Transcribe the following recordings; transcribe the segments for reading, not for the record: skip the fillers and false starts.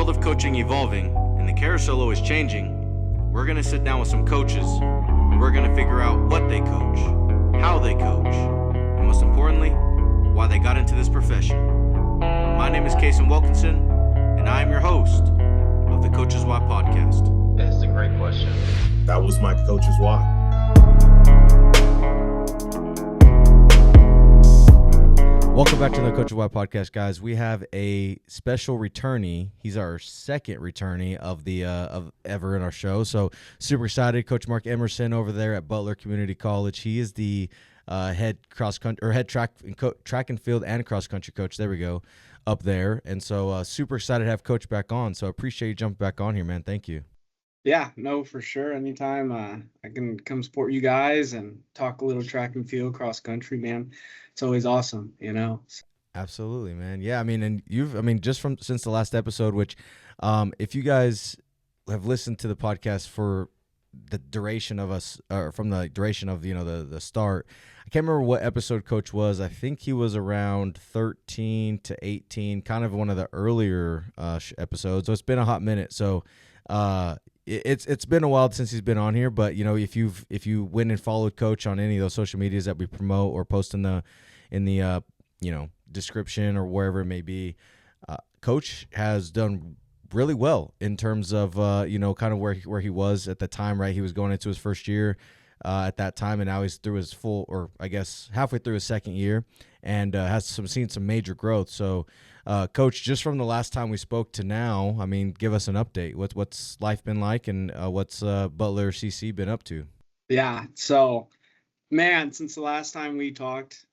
world of coaching evolving and the carousel always changing, we're going to sit down with some coaches and we're going to figure out what they coach, how they coach, and most importantly, why they got into this profession. My name is Kason Wilkinson, and I am your host of the Coaches Why podcast. That's a great question. That was my Coaches Why. Welcome back to the Coaches Why podcast, guys. We have a special returnee. He's our second returnee of ever in our show. So super excited. Coach Mark Emerson over there at Butler Community College. He is the head track and field and cross country coach. There we go, up there. And so super excited to have Coach back on. So I appreciate you jumping back on here, man. Thank you. Yeah, no, for sure. Anytime I can come support you guys and talk a little track and field, cross country, man. It's always awesome, you know. Absolutely, man. Yeah, just since the last episode, which if you guys have listened to the podcast for the duration of us, or from the duration of, the start, I can't remember what episode Coach was. I think he was around 13 to 18, kind of one of the earlier episodes. So it's been a hot minute. So it's been a while since he's been on here, but if you went and followed Coach on any of those social medias that we promote or post in the description or wherever it may be, Coach has done really well in terms of kind of where he was at the time. Right, he was going into his first year at that time, and now he's through his full, or I guess halfway through his second year, and has seen some major growth. So. Coach, just from the last time we spoke to now, give us an update. What's life been like, and what's Butler CC been up to? Yeah, so, man, since the last time we talked,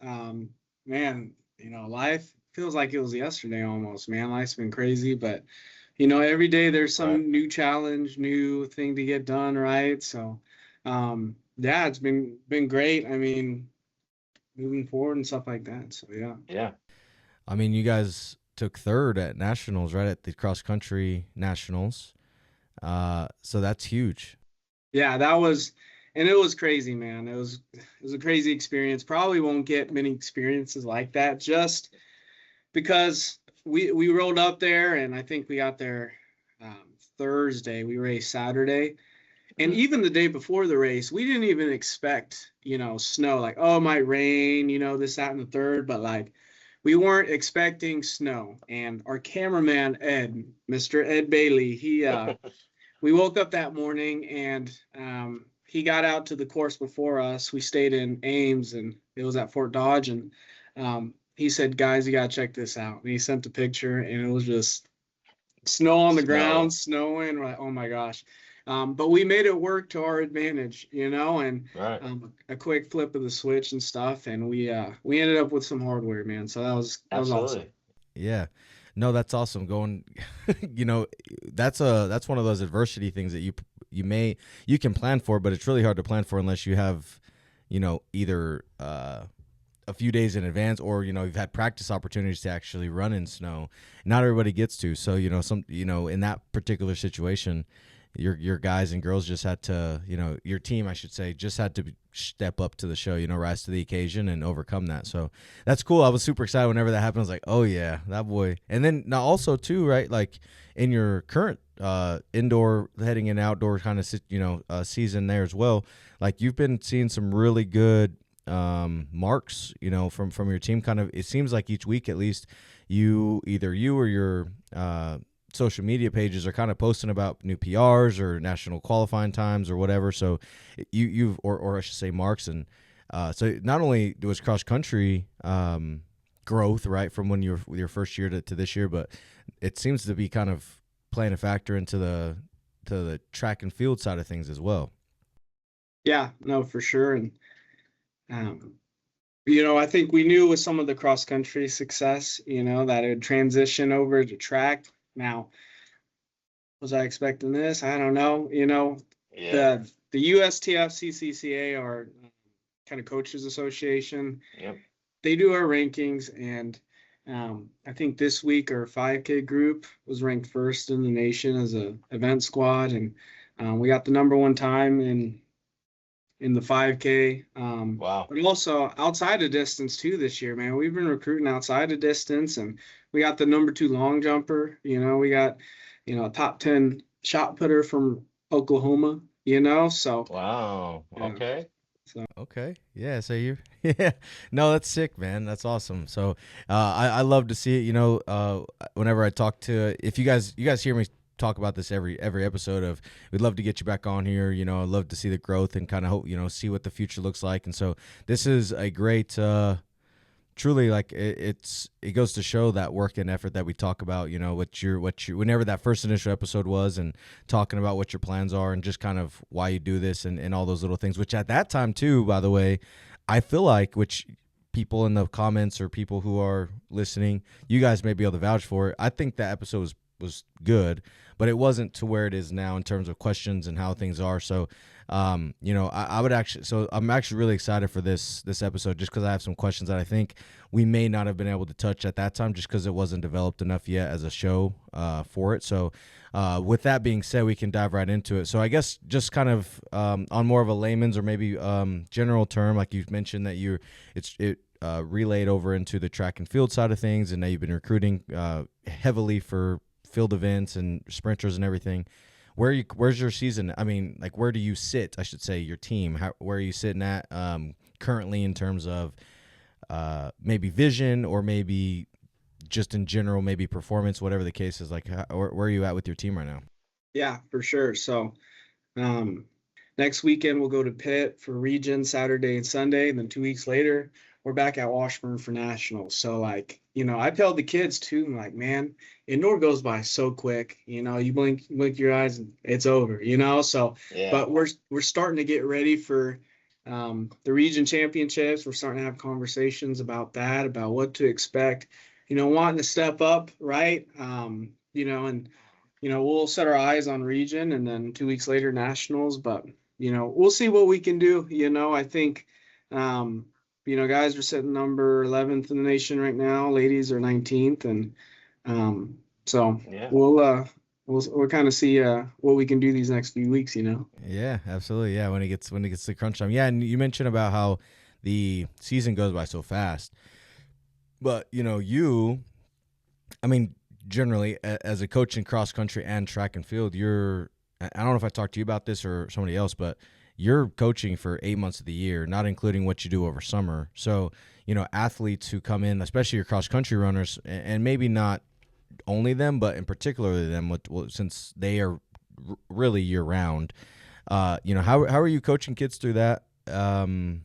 life feels like it was yesterday almost, man. Life's been crazy, but, every day there's some new challenge, new thing to get done, right? So, it's been great. Moving forward and stuff like that, so, yeah. Yeah. You guys took third at nationals, right, at the cross country nationals. So that's huge. Yeah, it was crazy, man. It was a crazy experience. Probably won't get many experiences like that, just because we rolled up there, and I think we got there Thursday. We raced Saturday. And even the day before the race, we didn't even expect, snow. Like, it might rain, this, that, and the third. But, we weren't expecting snow. And our cameraman, Mr. Ed Bailey, we woke up that morning, and he got out to the course before us. We stayed in Ames, and it was at Fort Dodge. And he said, guys, you got to check this out. And he sent a picture, and it was just snow on the ground, snowing. We're like, oh, my gosh. But we made it work to our advantage, and a quick flip of the switch and stuff, and we ended up with some hardware, man. So that was awesome. Yeah, no, that's awesome. Going, that's one of those adversity things that you can plan for, but it's really hard to plan for unless you have, either a few days in advance, or you've had practice opportunities to actually run in snow. Not everybody gets to, so in that particular situation, your guys and girls just had to, your team, I should say, just had to step up to the show, rise to the occasion and overcome that. So that's cool. I was super excited whenever that happened. I was like, oh yeah, that boy. And then now also too, right, like in your current indoor heading and outdoor kind of season there as well, like you've been seeing some really good marks, from your team. Kind of, it seems like each week at least, either you or your social media pages are kind of posting about new PRs or national qualifying times or whatever. So you've or I should say marks. And so not only was cross country growth, right, from when you were your first year to this year, but it seems to be kind of playing a factor into the track and field side of things as well. Yeah, no, for sure. And I think we knew with some of the cross country success, that it would transition over to track. Now, was I expecting this? I don't know. Yeah. The USTF CCCA, our kind of coaches association, Yep. They do our rankings, and I think this week our 5K group was ranked first in the nation as a event squad, and we got the number one time in the 5K. Wow. But also outside of distance too this year, man. We've been recruiting outside of distance, and got the number 2 long jumper, we got, a top 10 shot putter from Oklahoma, so Wow. yeah. Okay. Okay. Yeah. So you, yeah. No, that's sick, man. That's awesome. So, I love to see it. Whenever I talk to, if you guys hear me talk about this every episode of, we'd love to get you back on here. I'd love to see the growth and kind of hope, see what the future looks like. And so this is a great, truly, like it goes to show that work and effort that we talk about, what you whenever that first initial episode was, and talking about what your plans are and just kind of why you do this, and all those little things, which at that time too, by the way, I feel like, which people in the comments or people who are listening, you guys may be able to vouch for it. I think that episode was good, but it wasn't to where it is now in terms of questions and how things are. So I would actually, so I'm actually really excited for this episode, just because I have some questions that I think we may not have been able to touch at that time, just because it wasn't developed enough yet as a show for it. So with that being said, we can dive right into it. So I guess just kind of on more of a layman's or maybe general term, like you mentioned that it relayed over into the track and field side of things, and now you've been recruiting heavily for field events and sprinters and everything. Where's your season? I mean, like, where do you sit? I should say your team. Where are you sitting at currently in terms of maybe vision, or maybe just in general, maybe performance, whatever the case is. Like, where are you at with your team right now? Yeah, for sure. So next weekend we'll go to Pitt for region Saturday and Sunday, and then 2 weeks later we're back at Washburn for nationals. So like, I tell the kids too, I'm like, man, indoor goes by so quick. You blink your eyes and it's over. So Yeah. but we're starting to get ready for the region championships. We're starting to have conversations about that, about what to expect. Wanting to step up, right? And we'll set our eyes on region, and then 2 weeks later nationals. But we'll see what we can do. I think guys are sitting number 11th in the nation right now. Ladies are 19th, and so Yeah. we'll kind of see what we can do these next few weeks. Yeah, absolutely. Yeah, when it gets to crunch time. Yeah, and you mentioned about how the season goes by so fast, but generally as a coach in cross country and track and field, I don't know if I talked to you about this or somebody else, but you're coaching for 8 months of the year, not including what you do over summer. So, athletes who come in, especially your cross country runners, and maybe not only them, but in particular them, since they are really year round, how are you coaching kids through that? And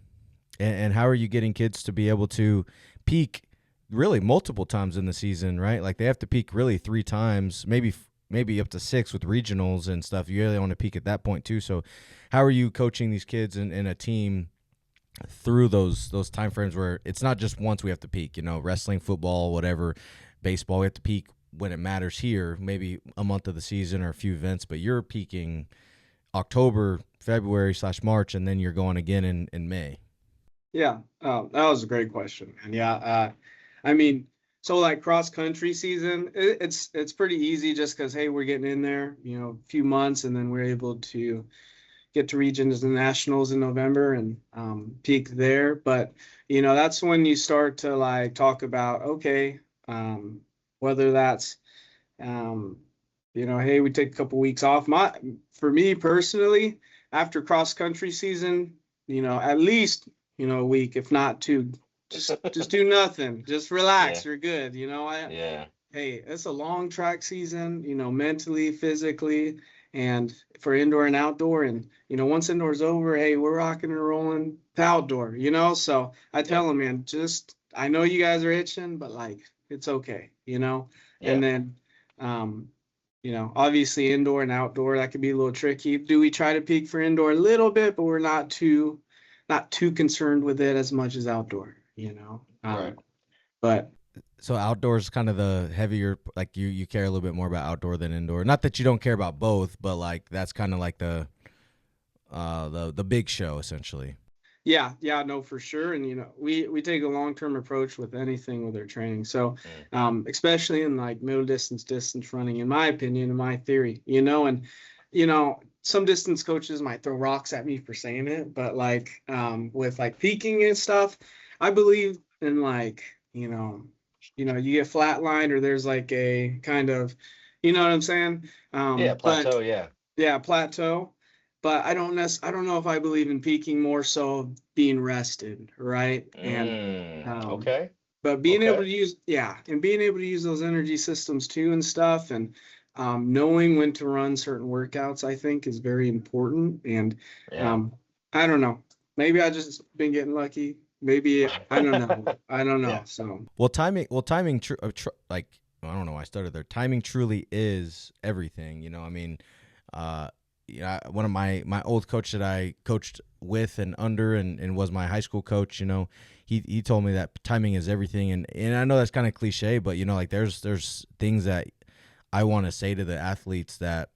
how are you getting kids to be able to peak really multiple times in the season, right? Like they have to peak really 3 times, maybe up to 6 with regionals and stuff. You really want to peak at that point too. So how are you coaching these kids in a team through those time frames where it's not just once we have to peak, wrestling, football, whatever, baseball, we have to peak when it matters here, maybe a month of the season or a few events, but you're peaking October, February/March, and then you're going again in May. Yeah, that was a great question. And yeah, so like cross country season, it's pretty easy just because, hey, we're getting in there, a few months, and then we're able to get to regions and nationals in November and peak there. But that's when you start to like talk about, okay, whether that's hey, we take a couple weeks off. For me personally, after cross country season, at least a week, if not 2. Just do nothing. Just relax. Yeah. You're good. Yeah. Hey, it's a long track season, mentally, physically, and for indoor and outdoor. And, once indoor's over, hey, we're rocking and rolling to outdoor, So I tell them, man, I know you guys are itching, but like, it's okay, Yeah. And then, obviously indoor and outdoor, that could be a little tricky. Do we try to peak for indoor a little bit, but we're not too concerned with it as much as outdoor, Right. But so outdoor is kind of the heavier, like you care a little bit more about outdoor than indoor. Not that you don't care about both, but like that's kind of like the big show essentially. Yeah, no, for sure. And we take a long-term approach with anything with our training. So especially in like middle distance running, in my opinion, in my theory, and some distance coaches might throw rocks at me for saying it, but with like peaking and stuff, I believe in like, you get flatlined, or there's like a kind of, you know what I'm saying? Yeah, plateau, yeah. Yeah, plateau. But I don't know if I believe in peaking, more so being rested, right? Okay. But being able to use, and being able to use those energy systems too and stuff, and knowing when to run certain workouts, I think is very important. And I don't know, maybe I just been getting lucky. Maybe I don't know. I don't know. Yeah. So timing, like, I don't know why I started there. Timing truly is everything. I mean, one of my old coach that I coached with and under and was my high school coach, he told me that timing is everything. And I know that's kind of cliche, but like there's things that I want to say to the athletes that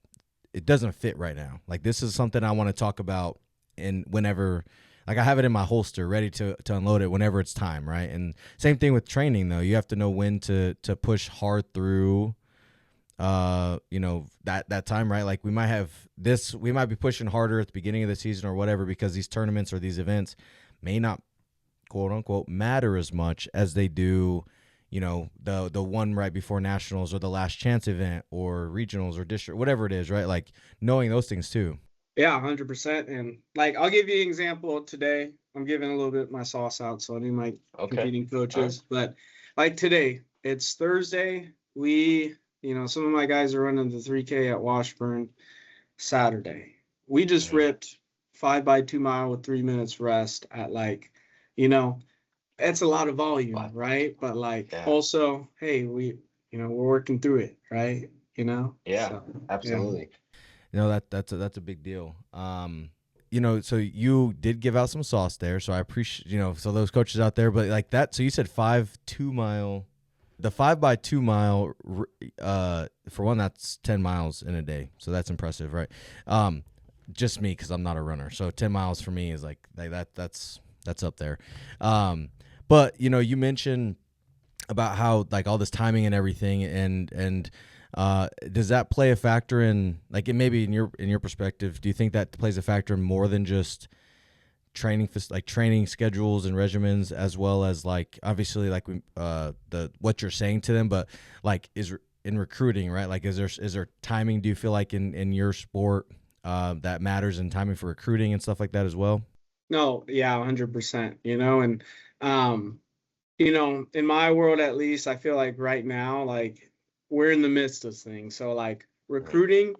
it doesn't fit right now. Like, this is something I want to talk about, and whenever, like, I have it in my holster ready to unload it whenever it's time, right? And same thing with training, though. You have to know when to push hard through that time, right? Like, we might be pushing harder at the beginning of the season or whatever, because these tournaments or these events may not, quote unquote, matter as much as they do, the one right before nationals, or the last chance event, or regionals, or district, whatever it is, right? Like, knowing those things too. Yeah, 100%. And like, I'll give you an example today. I'm giving a little bit of my sauce out, so I need my competing coaches. Right. But like today, it's Thursday. Some of my guys are running the 3K at Washburn Saturday. We just ripped 5x2 mile with 3 minutes rest at, like, it's a lot of volume, right? But like, also, hey, we're working through it, right? Yeah, so, absolutely. That's a big deal. So you did give out some sauce there, so I appreciate, so those coaches out there, but like that, so you said 5-2 mile, the 5x2 mile, for one, that's 10 miles in a day. So that's impressive, right? Just me, cause I'm not a runner. So 10 miles for me is like that's up there. But you mentioned about how, like, all this timing and everything, and does that play a factor in, like, maybe in your perspective, do you think that plays a factor more than just training schedules and regimens, as well as, like, obviously, like, what you're saying to them, but like, is in recruiting, right? Like, is there timing, do you feel like, in your sport that matters, in timing for recruiting and stuff like that as well? No, yeah, 100%. And in my world, at least, I feel like right now, like, we're in the midst of things. So like, recruiting,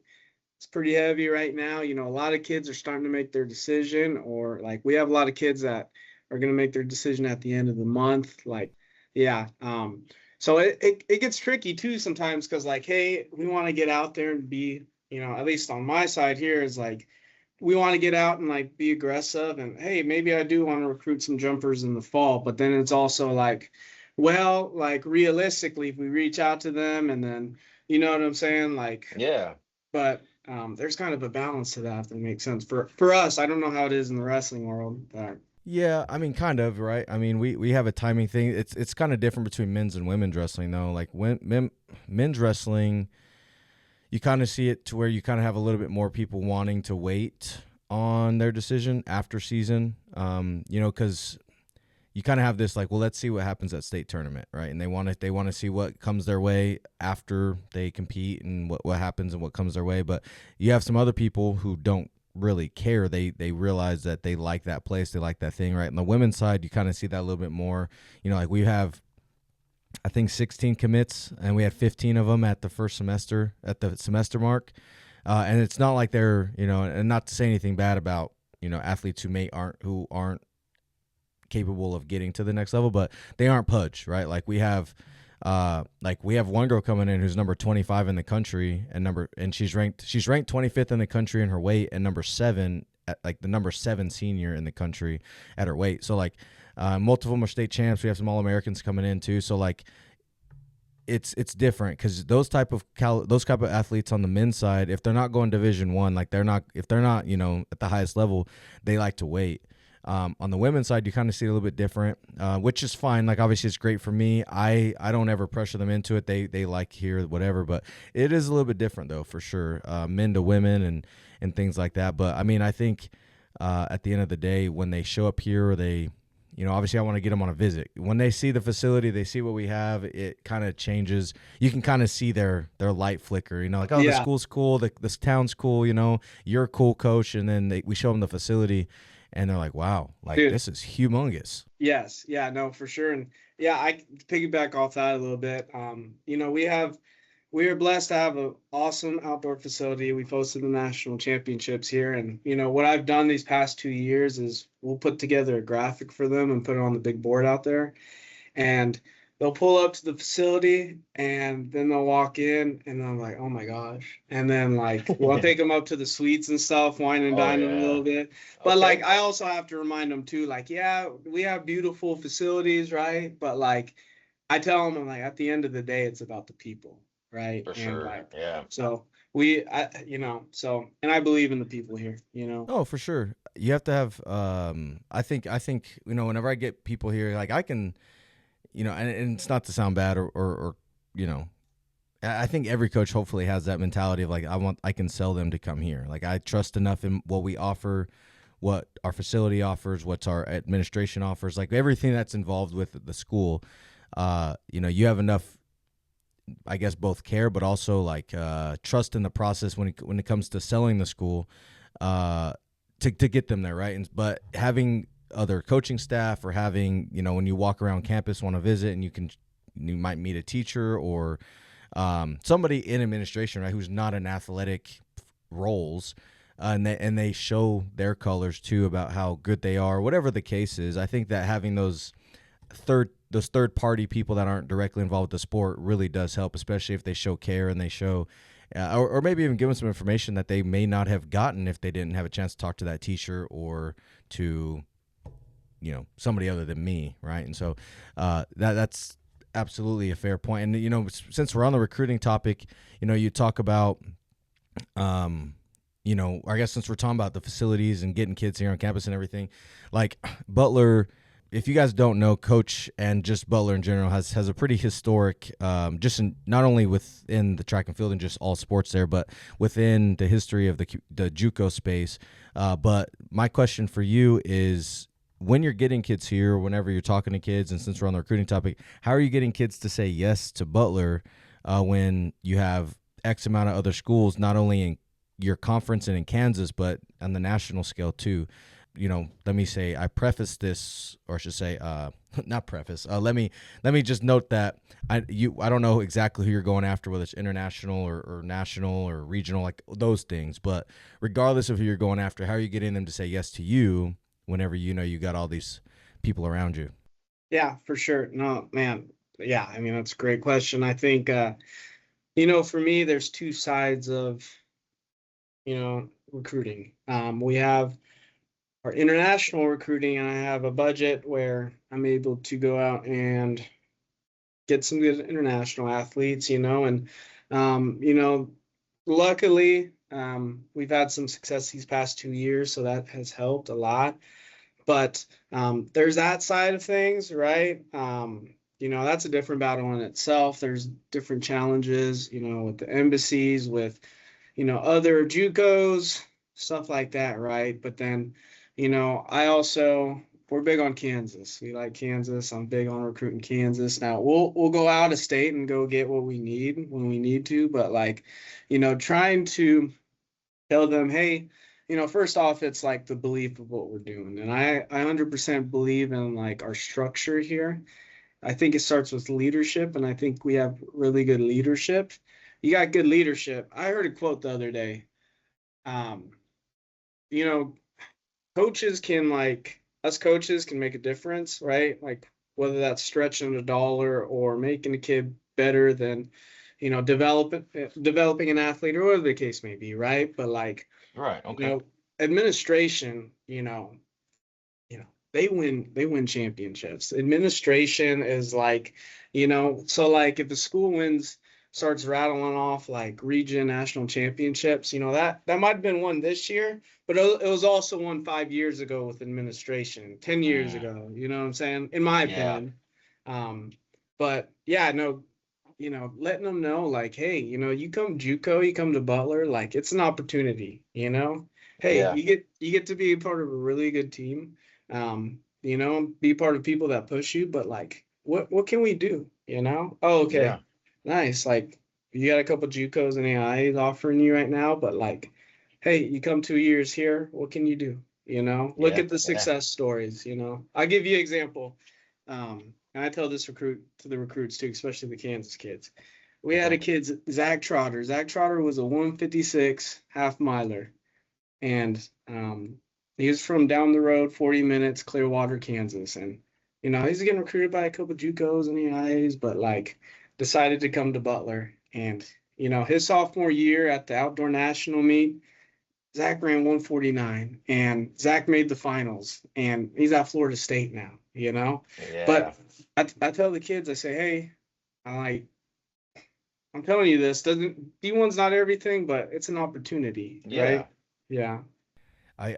it's pretty heavy right now. A lot of kids are starting to make their decision, or like, we have a lot of kids that are going to make their decision at the end of the month. Like, so it gets tricky too sometimes, because like, hey, we want to get out there and be, at least on my side here, is like, we want to get out and like be aggressive, and hey, maybe I do want to recruit some jumpers in the fall, but then it's also like, well, like, realistically, if we reach out to them, and then, you know what I'm saying? Like, but there's kind of a balance to that, if that makes sense for us. I don't know how it is in the wrestling world, but yeah, I mean, kind of, right? I mean, we have a timing thing. It's kind of different between men's and women's wrestling, though. Like, men's wrestling, you kind of see it to where you kind of have a little bit more people wanting to wait on their decision after season, because you kind of have this, like, well, let's see what happens at state tournament, right? And they want to see what comes their way after they compete, and what happens and what comes their way. But you have some other people who don't really care. They realize that they like that place, they like that thing, right? On the women's side, you kind of see that a little bit more. Like, we have, I think, 16 commits, and we had 15 of them at the semester mark. And it's not like they're, and not to say anything bad about, athletes who aren't capable of getting to the next level, but they aren't pudge, right? Like, we have one girl coming in who's number 25 in the country, and she's ranked 25th in the country in her weight, and number 7 the number 7 senior in the country at her weight. So like, multiple more state champs. We have some All-Americans coming in too. So like, it's different, because those type of athletes on the men's side, if they're not going Division I, like, if they're not at the highest level, they like to wait. On the women's side, you kind of see it a little bit different, which is fine. Like, obviously, it's great for me. I don't ever pressure them into it. They like here, whatever. But it is a little bit different, though, for sure. Men to women and things like that. But I mean, I think at the end of the day, when they show up here, or they obviously I want to get them on a visit. When they see the facility, they see what we have, it kind of changes. You can kind of see their light flicker, like, oh, the school's cool, this town's cool, you're a cool coach. And then we show them the facility and they're like, wow, like, dude, this is humongous. Yes. Yeah, no, for sure. And yeah, I piggyback off that a little bit. We are blessed to have an awesome outdoor facility. We've hosted the national championships here. And, what I've done these past 2 years is we'll put together a graphic for them and put it on the big board out there. And they'll pull up to the facility and then they'll walk in and I'm like, oh my gosh. And then we'll take them up to the suites and stuff, wine and dine them a little bit. But I also have to remind them too, we have beautiful facilities, right? But I tell them, at the end of the day, it's about the people. Right. For sure. Yeah. So and I believe in the people here, Oh, for sure. You have to have, I think, whenever I get people here, I can, and it's not to sound bad or, I think every coach hopefully has that mentality of I can sell them to come here. I trust enough in what we offer, what our facility offers, what's our administration offers, everything that's involved with the school. You have enough, I guess, both care, but also trust in the process when it comes to selling the school, to get them there, right? But having other coaching staff or having, when you walk around campus, want to visit, and you might meet a teacher or somebody in administration, right, who's not in athletic roles, and they show their colors too about how good they are, whatever the case is. I think that having those third party people that aren't directly involved with the sport really does help, especially if they show care and they show, or maybe even give them some information that they may not have gotten if they didn't have a chance to talk to that teacher or to, somebody other than me, right? And so that's absolutely a fair point. And since we're on the recruiting topic, you talk about, I guess since we're talking about the facilities and getting kids here on campus and everything, Butler. If you guys don't know, Coach and just Butler in general has a pretty historic, not only within the track and field and just all sports there, but within the history of the JUCO space. But my question for you is, when you're getting kids here, whenever you're talking to kids, and since we're on the recruiting topic, how are you getting kids to say yes to Butler when you have X amount of other schools, not only in your conference and in Kansas, but on the national scale too? Let me say, I preface this, or I should say, not preface. Let me just note that I don't know exactly who you're going after, whether it's international or national or regional, those things. But regardless of who you're going after, how are you getting them to say yes to you whenever you got all these people around you? Yeah, for sure. No, man. Yeah, I mean, that's a great question. I think, for me, there's two sides of, recruiting. We have our international recruiting, and I have a budget where I'm able to go out and get some good international athletes, and luckily we've had some success these past 2 years, so that has helped a lot. But there's that side of things, right? That's a different battle in itself. There's different challenges, with the embassies, with other JUCOs, stuff like that, right? But then we're big on Kansas. We like Kansas. I'm big on recruiting Kansas. Now we'll go out of state and go get what we need when we need to, but trying to tell them, hey, first off, it's the belief of what we're doing. And I 100% believe in our structure here. I think it starts with leadership, and I think we have really good leadership. You got good leadership. I heard a quote the other day. Coaches can us coaches can make a difference, right? Whether that's stretching a dollar or making a kid better than, developing an athlete or whatever the case may be, right? But right, okay. Administration, they win championships. Administration is so if the school starts rattling off region national championships, that might have been one this year, but it was also one 5 years ago with administration, 10 years ago, you know what I'm saying? In my opinion. But yeah, no, letting them know hey, you come JUCO, you come to Butler, it's an opportunity, hey, you get to be a part of a really good team. be part of people that push you, but like, what can we do? Oh, okay, Yeah. nice. Like, you got a couple JUCOs and AIs offering you right now, but like, hey, you come 2 years here, what can you do? Look Yeah. at the Yeah. success stories. I'll give you an example. And I tell this to the recruits too, especially the Kansas kids. We had a kid, Zach Trotter. Zach Trotter was a 156 half miler, and he was from down the road, 40 minutes, Clearwater, Kansas. And he's getting recruited by a couple JUCOs and EIs, but like decided to come to Butler. And his sophomore year at the outdoor national meet, Zach ran 149, and Zach made the finals, and he's at Florida State now. Yeah. But I tell the kids, I say, hey, I'm telling you this, D1's not everything, but it's an opportunity, Yeah. right? Yeah. I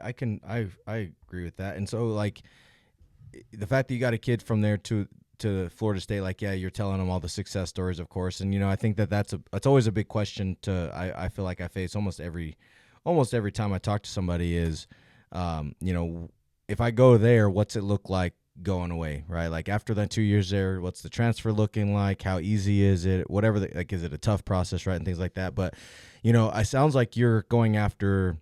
agree with that. And so like the fact that you got a kid from there to Florida State, like, yeah, you're telling them all the success stories, of course. And, I think that's always a big question I feel like I face almost every time I talk to somebody is, if I go there, what's it look like going away, right? Like after that 2 years there, what's the transfer looking like? How easy is it? Whatever, is it a tough process, right? And things like that. But, it sounds like you're going after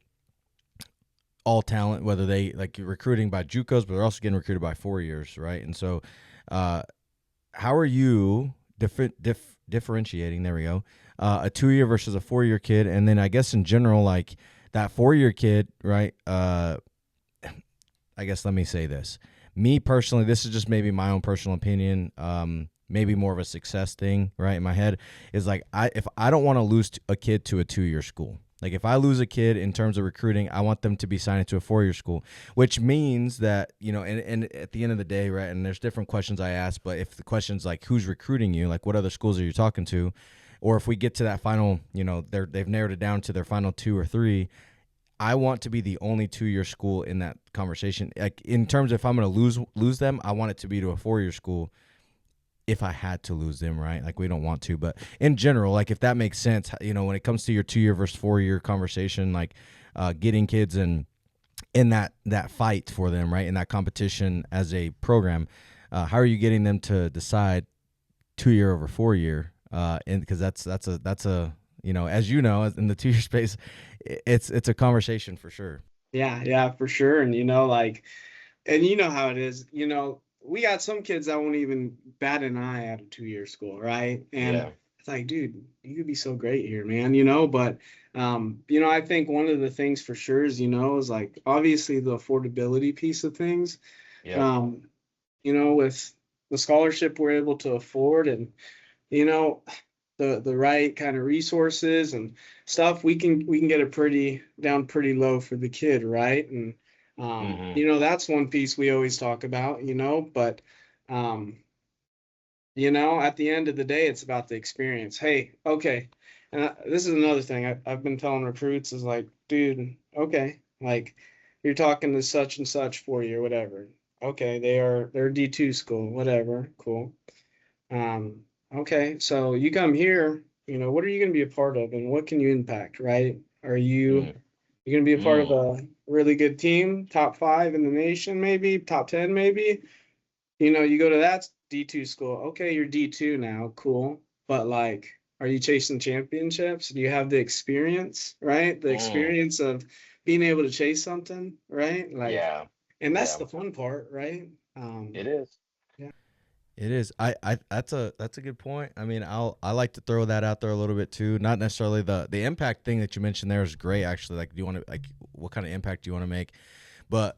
all talent, whether they like recruiting by JUCOs, but they're also getting recruited by 4 years, right? And so, how are you differentiating? There we go. A 2-year versus a 4-year kid, and then I guess in general, like that 4-year kid, right? I guess let me say this. Me personally, this is just maybe my own personal opinion. Maybe more of a success thing, right? In my head is like if I don't want to lose a kid to a 2-year school. Like if I lose a kid in terms of recruiting, I want them to be signed to a 4-year school, which means that, and at the end of the day, right, and there's different questions I ask, but if the question's like who's recruiting you, like what other schools are you talking to, or if we get to that final, they've narrowed it down to their final 2 or 3, I want to be the only 2-year school in that conversation. Like in terms of if I'm going to lose them, I want it to be to a 4-year school. If I had to lose them, right? Like we don't want to, but in general, like if that makes sense, when it comes to your 2-year versus 4-year conversation, like getting kids in that fight for them, right? In that competition as a program, how are you getting them to decide 2-year over 4-year? And because that's a as you know, in the 2-year space, it's a conversation for sure. Yeah, for sure. And and you know how it is, we got some kids that won't even bat an eye at a 2-year school, right? And it's like, dude, you could be so great here, man, but I think one of the things for sure is, is like obviously the affordability piece of things. Yeah. With the scholarship we're able to afford and, the right kind of resources and stuff, we can get it pretty low for the kid, right? And that's one piece we always talk about, but at the end of the day, it's about the experience. Hey, okay. And this is another thing I've been telling recruits is like, dude, okay, like you're talking to such and such 4-year, whatever. Okay, they're D2 school, whatever, cool. Okay, so you come here, what are you going to be a part of and what can you impact, right? Are you going to be a part of a really good team, top 5 in the nation, maybe top 10, maybe? You go to that D2 school. Okay, you're D2 now, cool. But like, are you chasing championships? Do you have the experience, right? The experience of being able to chase something, right? Like, and that's the fun part, right? It is. Yeah. It is. I that's a good point. I mean, I like to throw that out there a little bit too. Not necessarily the impact thing that you mentioned there is great actually. Like, do you want to what kind of impact do you want to make? But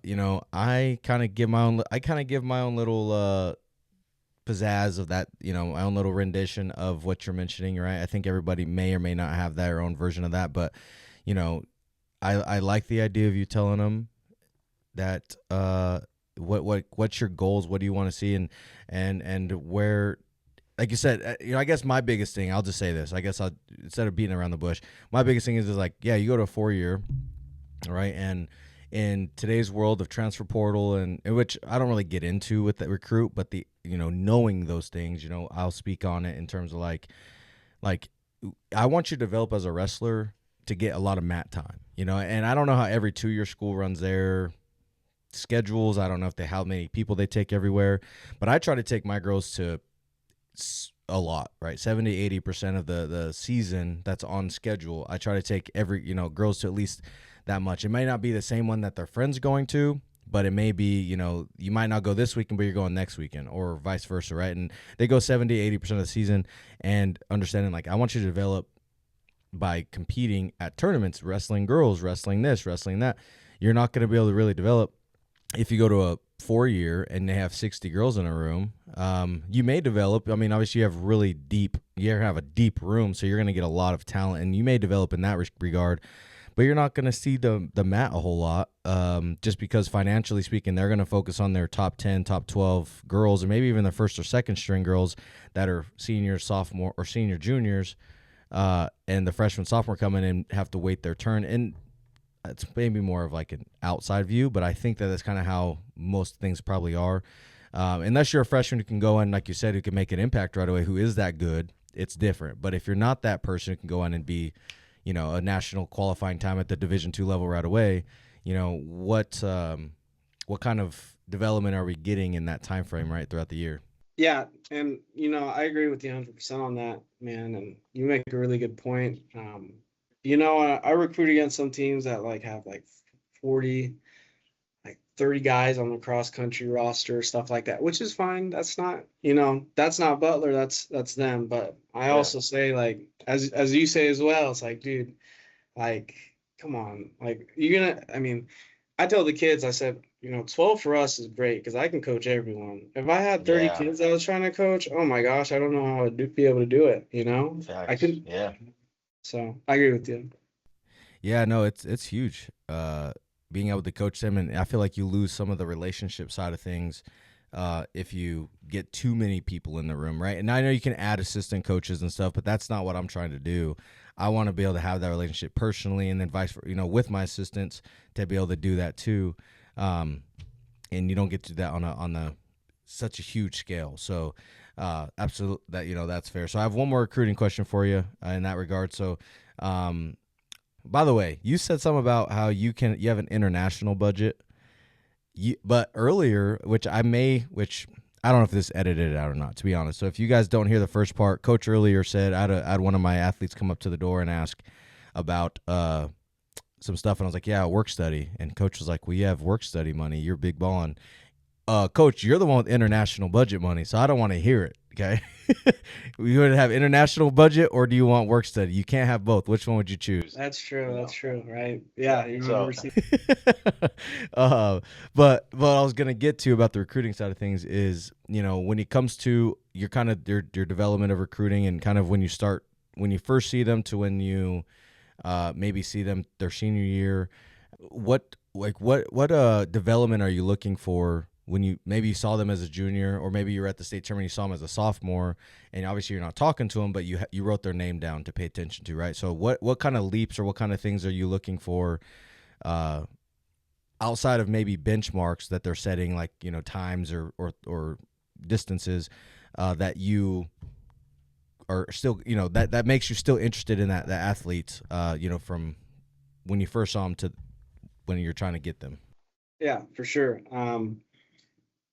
I kind of give my own little pizzazz of that. My own little rendition of what you're mentioning. Right. I think everybody may or may not have their own version of that. But I like the idea of you telling them that what's your goals, what do you want to see, and where, like you said, I guess my biggest thing, I'll just say this, I guess instead of beating around the bush, my biggest thing is like, yeah, you go to a 4-year, all right, and in today's world of transfer portal, and which I don't really get into with the recruit, but the knowing those things, I'll speak on it in terms of like I want you to develop as a wrestler to get a lot of mat time, and I don't know how every 2-year school runs their schedules. I don't know how many people they take everywhere, but I try to take my girls to a lot, right? 70-80% of the season that's on schedule. I try to take girls to at least that much. It may not be the same one that their friend's going to, but it may be, you might not go this weekend, but you're going next weekend, or vice versa, right? And they go 70-80% of the season, and understanding, like, I want you to develop by competing at tournaments, wrestling girls, wrestling this, wrestling that. You're not going to be able to really develop if you go to a 4-year and they have 60 girls in a room. You may develop. I mean, obviously you have a deep room, so you're going to get a lot of talent, and you may develop in that regard. But you're not going to see the mat a whole lot, just because financially speaking, they're going to focus on their top 10, top 12 girls, or maybe even their first or second string girls that are senior, sophomore, or senior juniors, and the freshman, sophomore come in and have to wait their turn. And it's maybe more of like an outside view, but I think that that's kind of how most things probably are. Unless you're a freshman who can go in, like you said, who can make an impact right away, who is that good, it's different. But if you're not that person who can go in and be, a national qualifying time at the Division II level right away, what kind of development are we getting in that time frame right throughout the year? Yeah, and I agree with you 100% on that, man. And you make a really good point. I recruit against some teams that have 40, 30 guys on the cross country roster, stuff like that, which is fine. That's not, that's not Butler. That's them. But I also say, as you say as well, it's like, dude, come on, I tell the kids, I said, 12 for us is great because I can coach everyone. If I had 30 kids I was trying to coach, oh my gosh, I don't know how I'd be able to do it. Facts. I could. Yeah. So I agree with you. Yeah, no, it's huge. Being able to coach them, and I feel like you lose some of the relationship side of things if you get too many people in the room, right? And I know you can add assistant coaches and stuff, but that's not what I'm trying to do. I want to be able to have that relationship personally, and then vice versa, with my assistants to be able to do that too. And you don't get to do that on such a huge scale. So absolutely, that's fair. So I have one more recruiting question for you in that regard. So by the way, you said something about how you have an international budget. But earlier, which I don't know if this edited out or not, to be honest. So if you guys don't hear the first part, Coach earlier said I had one of my athletes come up to the door and ask about some stuff, and I was like, yeah, work study. And Coach was like, well, you have work study money. You're big ballin'. Coach, you're the one with international budget money, so I don't want to hear it, okay? You would have international budget, or do you want work study? You can't have both. Which one would you choose? That's true. That's true, right? Yeah. But what I was gonna get to about the recruiting side of things is, when it comes to your kind of your development of recruiting, and kind of when you first see them to when you maybe see them their senior year, what development are you looking for when you saw them as a junior, or maybe you were at the state tournament, you saw them as a sophomore, and obviously you're not talking to them, but you wrote their name down to pay attention to, right? So what kind of leaps or what kind of things are you looking for outside of maybe benchmarks that they're setting, like, times or distances that you are still, that makes you still interested in that athlete, from when you first saw them to when you're trying to get them? Yeah, for sure.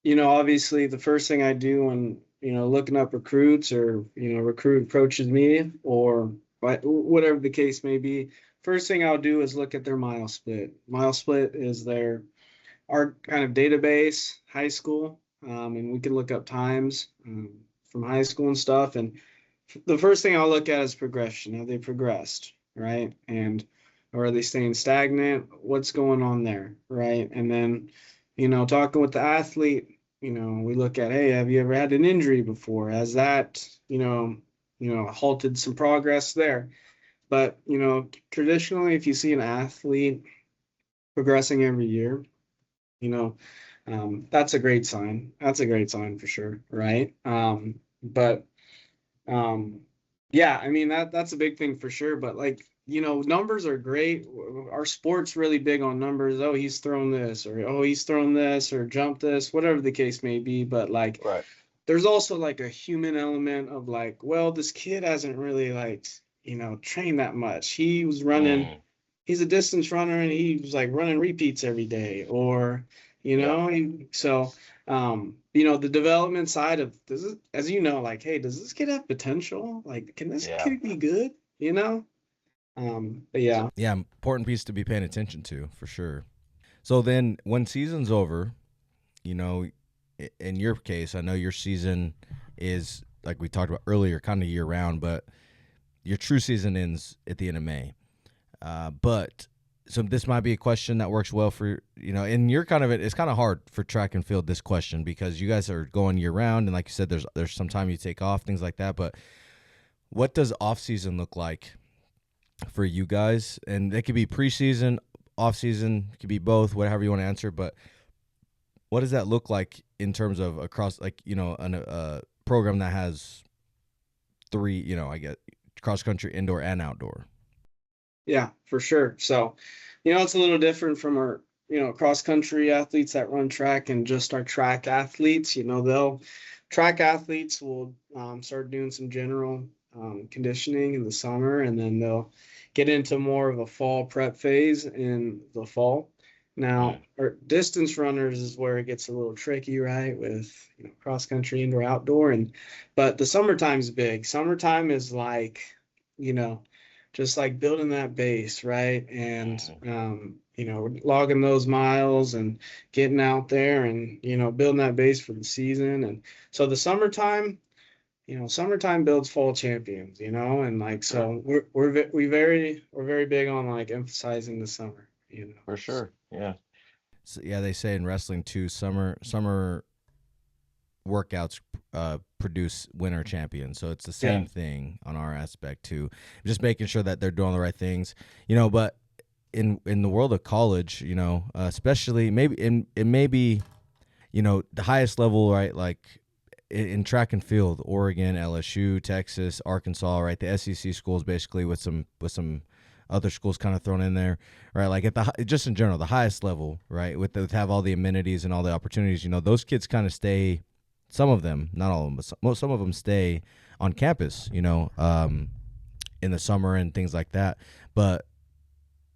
Obviously the first thing I do when, looking up recruits, or, recruit approaches me, or whatever the case may be, first thing I'll do is look at their mile split. Mile split is our kind of database, high school, and we can look up times from high school and stuff. And the first thing I'll look at is progression. Have they progressed, right? Or are they staying stagnant? What's going on there, right? And then, talking with the athlete, we look at, hey, have you ever had an injury before? Has that, halted some progress there? But, traditionally, if you see an athlete progressing every year, that's a great sign. That's a great sign for sure, right? Yeah, that's a big thing for sure. But numbers are great. Our sport's really big on numbers. Oh, he's thrown this, or oh, he's thrown this, or jumped this, whatever the case may be. But Right. there's also a human element of well, this kid hasn't really trained that much. He was running. He's a distance runner, and he was running repeats every day. Or, you know? So, the development side of this is, as you know, like, hey, does this kid have potential? Like, can this kid be good? You know? But yeah. Yeah, important piece to be paying attention to for sure. So then when season's over, in your case, I know your season is, like we talked about earlier, kind of year round, but your true season ends at the end of May. So this might be a question that works well for, and you're it's kind of hard for track and field, this question, because you guys are going year round. And like you said, there's some time you take off, things like that. But what does off season look like for you guys? And it could be preseason, off season, it could be both, whatever you want to answer. But what does that look like in terms of across, like, a program that has three, I guess, cross country, indoor and outdoor? Yeah, for sure. So, it's a little different from our, cross country athletes that run track and just our track athletes. Track athletes will start doing some general conditioning in the summer, and then they'll get into more of a fall prep phase in the fall. Now, our distance runners is where it gets a little tricky, right? With cross country, indoor, outdoor, but the summertime is big. Summertime is like, just like building that base, right? And, logging those miles and getting out there and, building that base for the season. And so the summertime, summertime builds fall champions, and like, so we're very big on like emphasizing the summer, For sure. Yeah. So, yeah, they say in wrestling too, summer workouts produce winter champions. So it's the same thing on our aspect too. Just making sure that they're doing the right things, but in the world of college, especially maybe the highest level, right? Like in track and field, Oregon, LSU, Texas, Arkansas, right? The SEC schools basically with some other schools kind of thrown in there, right? Like just in general, the highest level, right? With have all the amenities and all the opportunities, those kids kind of stay. Some of them, not all of them, but some of them stay on campus, in the summer and things like that. But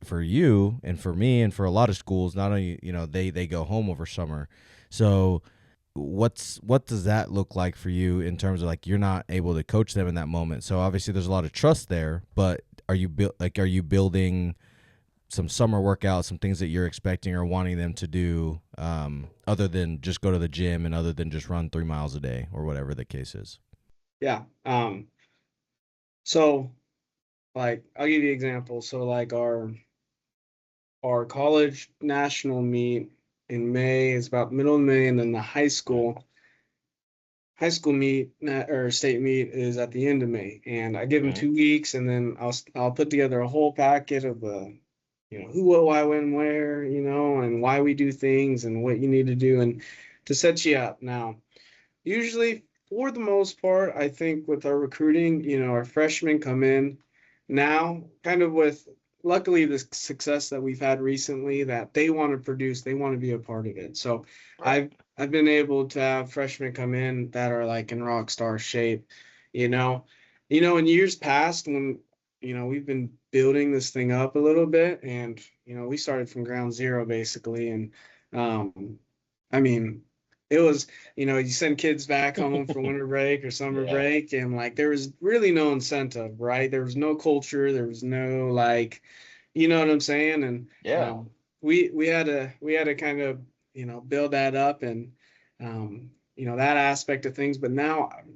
for you and for me and for a lot of schools, not only, they go home over summer. So what does that look like for you in terms of like you're not able to coach them in that moment? So obviously there's a lot of trust there, but are you building some summer workouts, some things that you're expecting or wanting them to do, other than just go to the gym and other than just run 3 miles a day or whatever the case is? Yeah. So like, I'll give you an example. So like our college national meet in May is about middle of May, and then the high school meet or state meet is at the end of May. And I give them 2 weeks, and then I'll put together a whole packet of who, what, why, when, where, and why we do things and what you need to do and to set you up. Now, usually for the most part, I think with our recruiting, our freshmen come in now kind of with, luckily, the success that we've had recently, that they want to produce, they want to be a part of it. So I've been able to have freshmen come in that are like in rock star shape, in years past when, we've been building this thing up a little bit, and, we started from ground zero basically. And, I mean, it was, you send kids back home for winter break or summer break, and like, there was really no incentive, right? There was no culture. There was no, like, you know what I'm saying? And, we had to kind of, build that up and, that aspect of things. But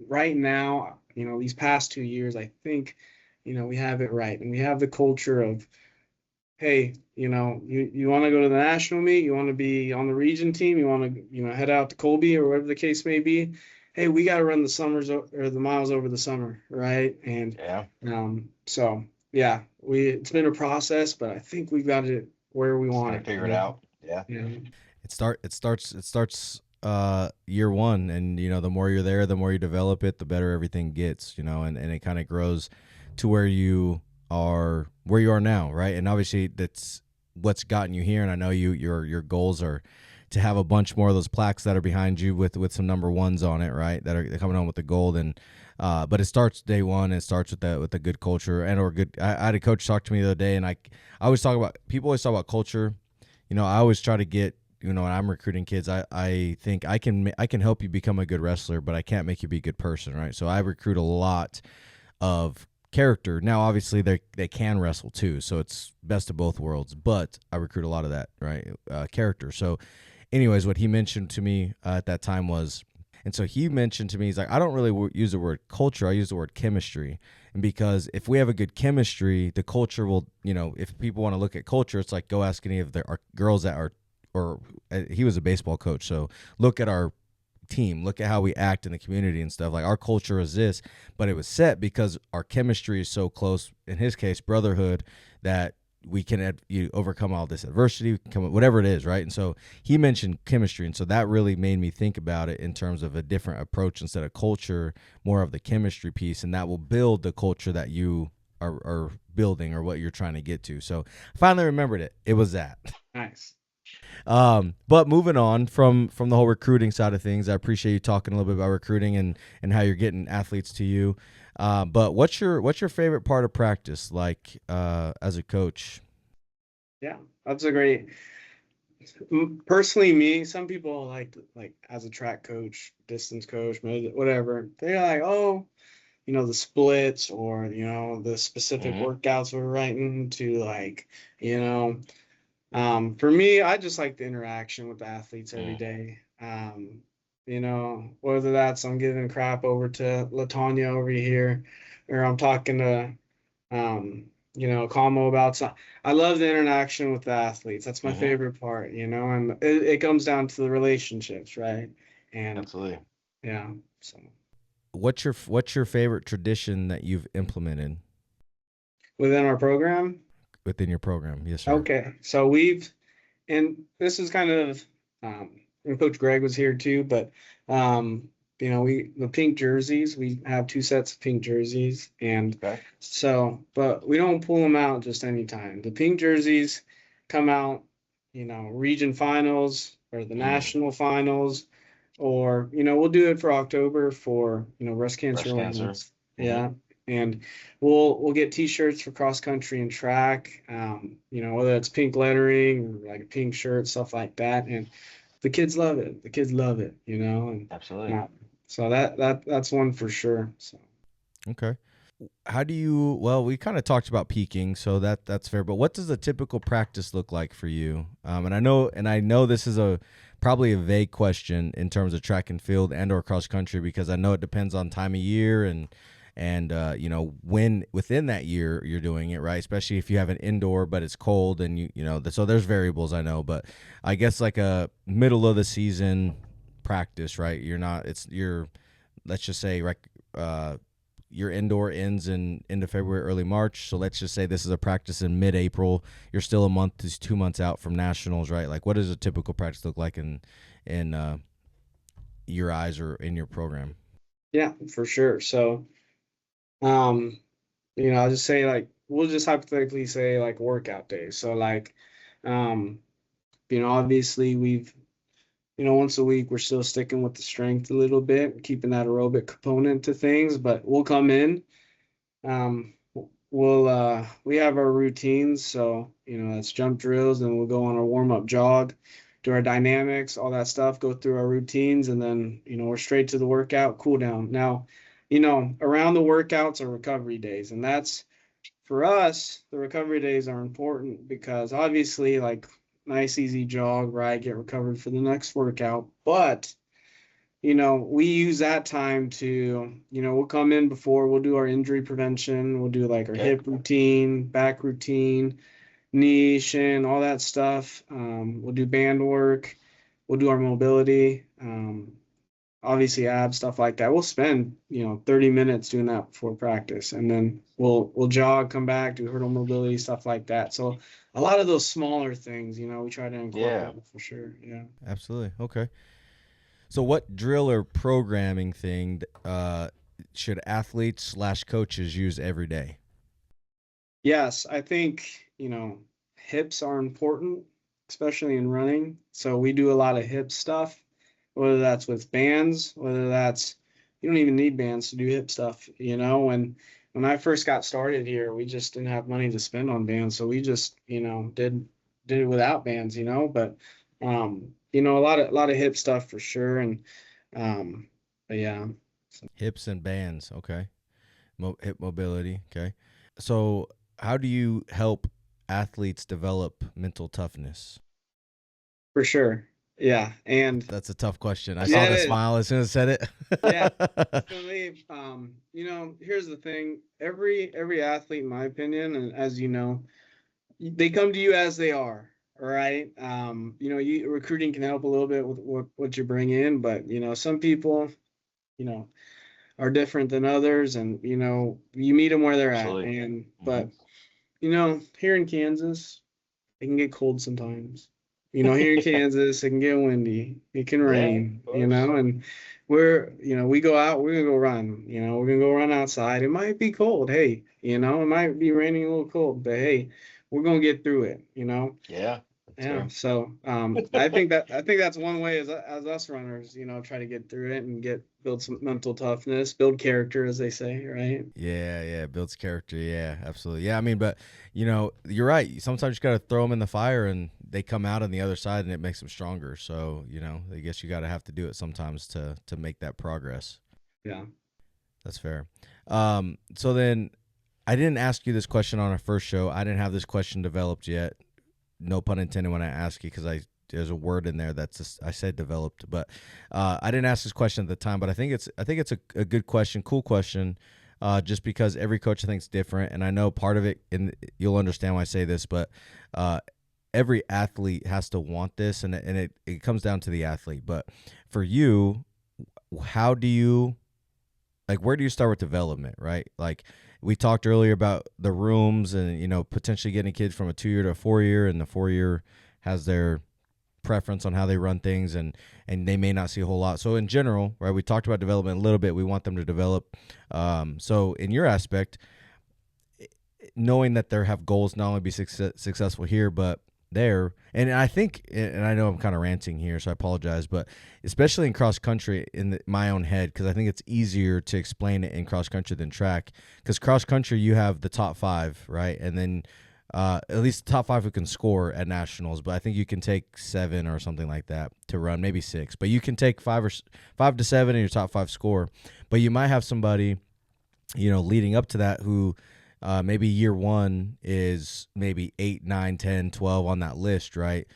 right now, these past 2 years, I think, we have it right. And we have the culture of, hey, you want to go to the national meet, you want to be on the region team, you want to, head out to Colby or whatever the case may be. Hey, we got to run the miles over the summer, right? And so yeah, it's been a process, but I think we've got it where we want it. Figure it out. Yeah. It starts year one, and the more you're there, the more you develop it, the better everything gets, and it kind of grows to where you are now, right? And obviously that's what's gotten you here. And I know your goals are to have a bunch more of those plaques that are behind you with some number ones on it, right? That are coming on with the gold. And but it starts day one. It starts with a good culture or good. I had a coach talk to me the other day, and people always talk about culture. I always try to get when I'm recruiting kids, I think I can help you become a good wrestler, but I can't make you be a good person, right? So I recruit a lot of character. Now, obviously, they can wrestle too, so it's best of both worlds. But I recruit a lot of that, right? Character. So, anyways, what he mentioned to me at that time was, and so he mentioned to me, he's like, I don't really use the word culture. I use the word chemistry. And because if we have a good chemistry, the culture will, if people want to look at culture, it's like go ask any of our girls that are, or he was a baseball coach. So look at our team, look at how we act in the community and stuff. Like our culture is this, but it was set because our chemistry is so close, in his case, brotherhood, that we can you overcome all this adversity, whatever it is, right? And so he mentioned chemistry, and so that really made me think about it in terms of a different approach instead of culture, more of the chemistry piece, and that will build the culture that you are building or what you're trying to get to. So I finally remembered it. It was that. Nice. But moving on from the whole recruiting side of things, I appreciate you talking a little bit about recruiting and how you're getting athletes to you. But what's your favorite part of practice, like as a coach? Yeah, that's a great. Personally, me, some people like as a track coach, distance coach, whatever. They're like, oh, the splits or the specific Mm-hmm. workouts we're writing to for me, I just like the interaction with the athletes every day. Whether that's I'm giving crap over to Latanya over here, or I'm talking to, Kamo about something. I love the interaction with the athletes. That's my Mm-hmm. favorite part, and it comes down to the relationships, right? And Absolutely. yeah, so What's your favorite tradition that you've implemented within our program. within your program? Yes, sir. Okay, so and this is kind of, and Coach Greg was here too, but the pink jerseys, we have two sets of pink jerseys, and Okay. so, but we don't pull them out just anytime. The pink jerseys come out, region finals or the national finals, or we'll do it for October for breast cancer Breast cancer. awareness. Yeah, and we'll get T-shirts for cross country and track. Whether it's pink lettering or like a pink shirt, stuff like that, and the kids love it. The kids love it, and Absolutely. so that's one for sure. So Okay. How do you? Well, we kind of talked about peaking, so that's fair. But what does a typical practice look like for you? And I know this is probably a vague question in terms of track and field and or cross country, because I know it depends on time of year and when within that year you're doing it, right? Especially if you have an indoor but it's cold and so there's variables, I know, but I guess like a middle of the season practice, right? Let's just say your indoor ends in end of February, early March. So let's just say this is a practice in mid-April. You're still a month to 2 months out from nationals, right? Like, what does a typical practice look like in your eyes or in your program? yeah, for sure. So I'll just say, like, we'll just hypothetically say like workout days. So like, obviously we've once a week we're still sticking with the strength a little bit, keeping that aerobic component to things, but we'll come in. We have our routines, so that's jump drills, and we'll go on our warm-up jog, do our dynamics, all that stuff, go through our routines, and then we're straight to the workout, cool down. Now, around the workouts are recovery days, and that's for us, the recovery days are important because obviously, like, nice easy jog, right, get recovered for the next workout, but we use that time to, we'll come in before, we'll do our injury prevention, we'll do like our Okay. hip routine, back routine, knee, shin, all that stuff. We'll do band work, we'll do our mobility, obviously abs, stuff like that. We'll spend, 30 minutes doing that before practice, and then we'll jog, come back, do hurdle mobility, stuff like that. So a lot of those smaller things, we try to incorporate for sure. Yeah. Absolutely. Okay. So what drill or programming thing should athletes/coaches use every day? Yes, I think, hips are important, especially in running. So we do a lot of hip stuff, whether that's with bands, whether that's, you don't even need bands to do hip stuff. When I first got started here, we just didn't have money to spend on bands. So we just, did it without bands, but A lot of hip stuff for sure. And but yeah. Hips and bands. Okay. Hip mobility. Okay. So how do you help athletes develop mental toughness? For sure. Yeah. And That's a tough question. I saw yeah, the it is. smile as soon as I said it. Yeah, definitely. Here's the thing. Every athlete, in my opinion, and as you know, they come to you as they are. All right. Recruiting can help a little bit with what you bring in, but some people, you know, are different than others, and you meet them where they're at. Absolutely. And Mhm. but here in Kansas, it can get cold sometimes. Here in Kansas, it can get windy. It can Yeah, rain, of course. and we go out, we're gonna go run, we're gonna go run outside. It might be cold. Hey, it might be raining a little cold, but hey, we're gonna get through it. Yeah, that's Yeah. fair. So I think that's one way as us runners, try to get through it and build some mental toughness, build character, as they say, right? Yeah, builds character. Yeah, absolutely. Yeah, I mean, but you're right. Sometimes you got to throw them in the fire, and they come out on the other side, and it makes them stronger. So I guess you got to have to do it sometimes to make that progress. Yeah. That's fair. So then, I didn't ask you this question on our first show. I didn't have this question developed yet. No pun intended when I ask you, because there's a word in there that's just, I said developed, but I didn't ask this question at the time. But I think it's a good question, cool question, just because every coach I think is different, and I know part of it, and you'll understand why I say this, but every athlete has to want this, and it comes down to the athlete. But for you, how do you where do you start with development, right? Like we talked earlier about the rooms and, potentially getting kids from a 2-year to a 4-year, and the 4-year has their preference on how they run things, and they may not see a whole lot. So in general, right, we talked about development a little bit. We want them to develop. So in your aspect, knowing that they have goals, not only be successful here, but there. And I think, and I know I'm kind of ranting here, so I apologize, but especially in cross country, in my own head, because I think it's easier to explain it in cross country than track. Because cross country, you have the top 5, right? And then at least the top 5 who can score at nationals, but I think you can take 7 or something like that to run, maybe 6. But you can take 5 to 7 in your top 5 score. But you might have somebody, leading up to that who maybe year 1 is maybe 8, 9, 10, 12 on that list, right?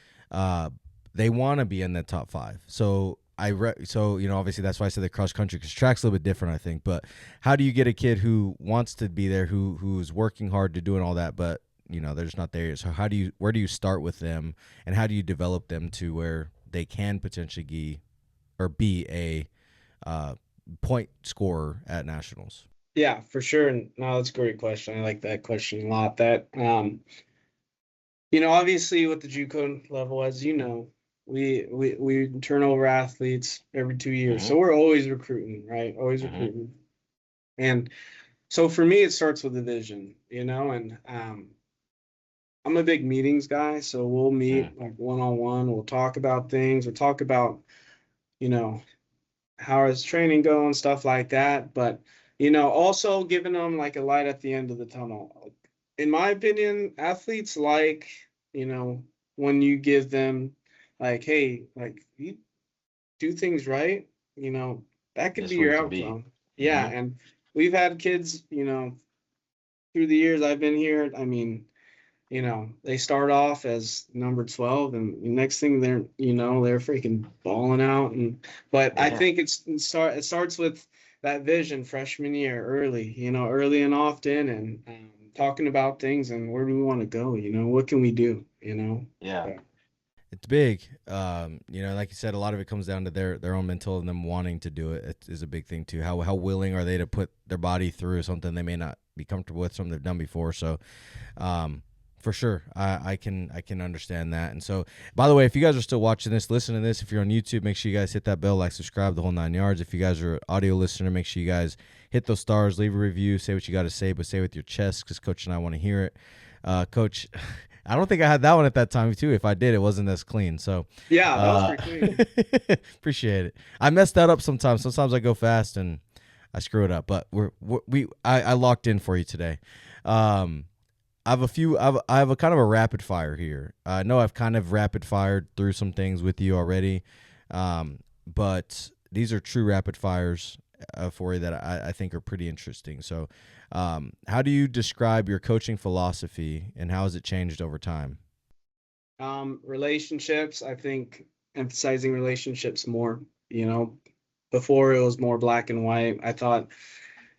They want to be in the top 5. So obviously that's why I said the cross country, because track's a little bit different, I think. But how do you get a kid who wants to be there, who's working hard to doing all that, but they're just not there yet? So where do you start with them, and how do you develop them to where they can potentially be a point scorer at nationals? Yeah, for sure. And no, that's a great question. I like that question a lot. That obviously with the JUCO level, as you know, we turn over athletes every 2 years. Mhm. So we're always recruiting, right? Always Mhm. recruiting. And so for me, it starts with a vision, and I'm a big meetings guy. So we'll meet like one-on-one. We'll talk about things. We'll talk about, you know, how is training going, stuff like that. But, also giving them like a light at the end of the tunnel. In my opinion, athletes like, when you give them like, hey, like you do things right, that could That's be where your you can be. outcome. Yeah. Mhm. And we've had kids, through the years I've been here. I mean, they start off as number 12, and the next thing they're freaking balling out. But I Yeah. think it starts with that vision freshman year, early and often, and talking about things and where do we want to go, what can we do, Yeah. Yeah. It's big. Like you said, a lot of it comes down to their own mental and them wanting to do it. It is a big thing too. How willing are they to put their body through something they may not be comfortable with, something they've done before. So, for sure, I can understand that. And so, by the way, if you guys are still watching this, listening to this, if you're on YouTube, make sure you guys hit that bell, like, subscribe, the whole 9 yards. If you guys are an audio listener, make sure you guys hit those stars, leave a review, say what you got to say, but say it with your chest, because Coach and I want to hear it. Coach, I don't think I had that one at that time too. If I did, it wasn't as clean. So Yeah, that was pretty clean. appreciate it. I messed that up sometimes. Sometimes I go fast and I screw it up. But I locked in for you today. I have a few. I have a kind of a rapid fire here. I know I've kind of rapid fired through some things with you already, but these are true rapid fires for you that I think are pretty interesting. So, how do you describe your coaching philosophy, and how has it changed over time? Relationships, I think emphasizing relationships more, before it was more black and white. I thought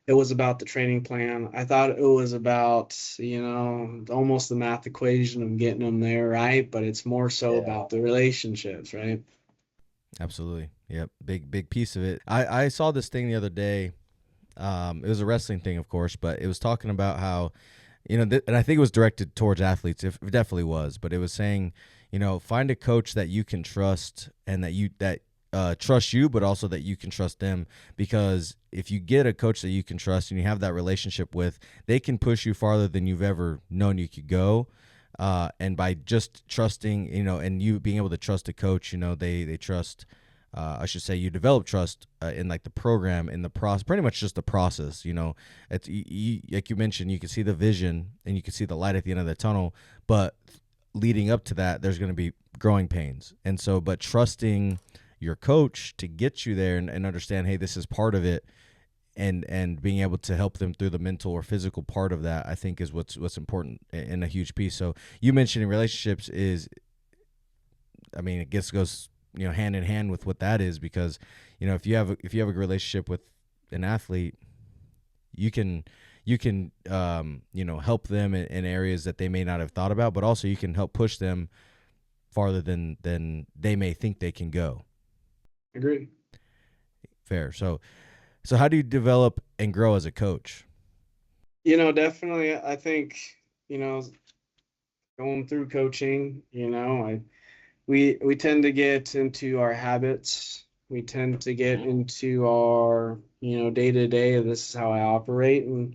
it was about the training plan. I thought it was about, almost the math equation of getting them there, right? But it's more so about the relationships, right? Absolutely. Yep. Big piece of it. I saw this thing the other day. It was a wrestling thing, of course, but it was talking about how, and I think it was directed towards athletes. It definitely was, but it was saying, find a coach that you can trust and that trust you, but also that you can trust them. Because if you get a coach that you can trust and you have that relationship with, they can push you farther than you've ever known you could go. And by just trusting, and you being able to trust a coach, they trust. I should say you develop trust in like the program, in the process, pretty much just the process. It's like you mentioned, you can see the vision and you can see the light at the end of the tunnel, but leading up to that, there's going to be growing pains. And so, but trusting your coach to get you there and understand, hey, this is part of it, and being able to help them through the mental or physical part of that, I think is what's important and a huge piece. So you mentioning relationships is, I mean, it goes hand in hand with what that is, because if you have a good relationship with an athlete, you can help them in areas that they may not have thought about, but also you can help push them farther than they may think they can go. Agreed. Fair. So how do you develop and grow as a coach? Definitely, I think, going through coaching, we tend to get into our habits. We tend to get into our, day to day, this is how I operate, and